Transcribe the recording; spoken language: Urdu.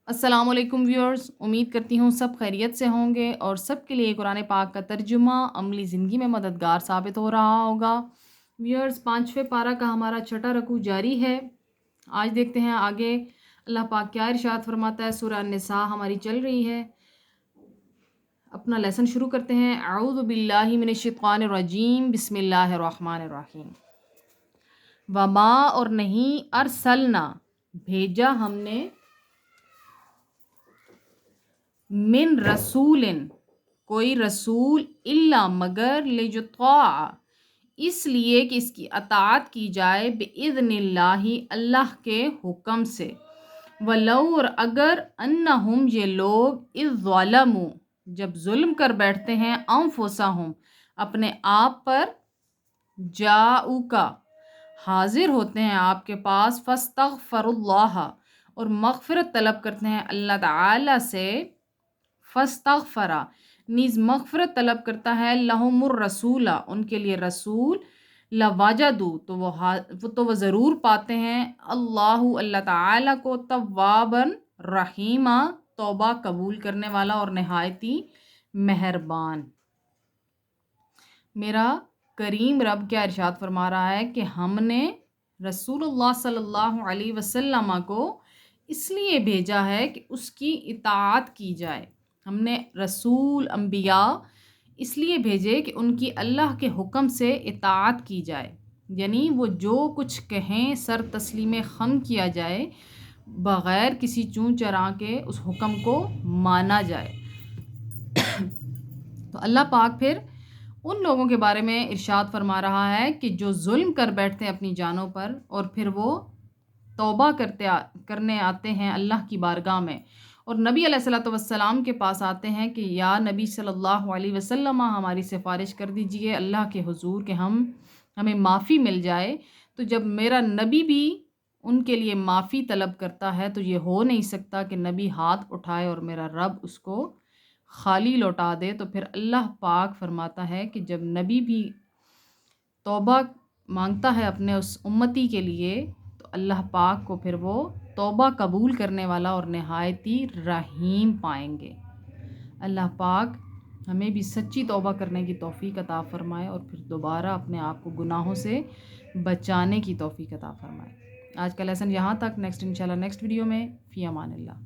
السلام علیکم ویورز، امید کرتی ہوں سب خیریت سے ہوں گے اور سب کے لیے قرآن پاک کا ترجمہ عملی زندگی میں مددگار ثابت ہو رہا ہوگا۔ ویورز، 5ویں پارہ کا ہمارا چھٹا رکوع جاری ہے۔ آج دیکھتے ہیں آگے اللہ پاک کیا ارشاد فرماتا ہے۔ سورہ النساء ہماری چل رہی ہے۔ اپنا لیسن شروع کرتے ہیں۔ اعوذ باللہ من الشیطان الرجیم، بسم اللہ الرحمن الرحیم۔ وما اور نہیں، ارسلنا بھیجا ہم نے، من رسول کوئی رسول، الا مگر، لیطاع اس لیے کہ اس کی اطاعت کی جائے، باذن اللہ اللہ کے حکم سے، ولو اور اگر، انہم یہ لوگ، اذ ظلموا جب ظلم کر بیٹھتے ہیں، انفسہم اپنے آپ پر، جاؤکا حاضر ہوتے ہیں آپ کے پاس، فاستغفر اللہ اور مغفرت طلب کرتے ہیں اللہ تعالی سے، فاستغفرا نیز مغفرت طلب کرتا ہے، لہم الرسول ان کے لیے رسول، لوجدوا تو وہ ضرور پاتے ہیں، اللہ تعالی کو، توابا رحیما توبہ قبول کرنے والا اور نہایتی مہربان۔ میرا کریم رب کیا ارشاد فرما رہا ہے کہ ہم نے رسول اللہ صلی اللہ علیہ وسلم کو اس لیے بھیجا ہے کہ اس کی اطاعت کی جائے۔ ہم نے رسول، انبیاء اس لیے بھیجے کہ ان کی اللہ کے حکم سے اطاعت کی جائے، یعنی وہ جو کچھ کہیں سر تسلیم خم کیا جائے، بغیر کسی چون چرا کے اس حکم کو مانا جائے۔ تو اللہ پاک پھر ان لوگوں کے بارے میں ارشاد فرما رہا ہے کہ جو ظلم کر بیٹھتے ہیں اپنی جانوں پر، اور پھر وہ توبہ کرنے آتے ہیں اللہ کی بارگاہ میں، اور نبی علیہ الصلوۃ والسلام کے پاس آتے ہیں کہ یا نبی صلی اللہ علیہ وسلم ہماری سفارش کر دیجئے اللہ کے حضور کہ ہمیں معافی مل جائے۔ تو جب میرا نبی بھی ان کے لیے معافی طلب کرتا ہے تو یہ ہو نہیں سکتا کہ نبی ہاتھ اٹھائے اور میرا رب اس کو خالی لوٹا دے۔ تو پھر اللہ پاک فرماتا ہے کہ جب نبی بھی توبہ مانگتا ہے اپنے اس امتی کے لیے، تو اللہ پاک کو پھر وہ توبہ قبول کرنے والا اور نہایتی رحیم پائیں گے۔ اللہ پاک ہمیں بھی سچی توبہ کرنے کی توفیق عطا فرمائے اور پھر دوبارہ اپنے آپ کو گناہوں سے بچانے کی توفیق عطا فرمائے۔ آج کا لیسن یہاں تک، نیکسٹ انشاءاللہ نیکسٹ ویڈیو میں، فی امان اللہ۔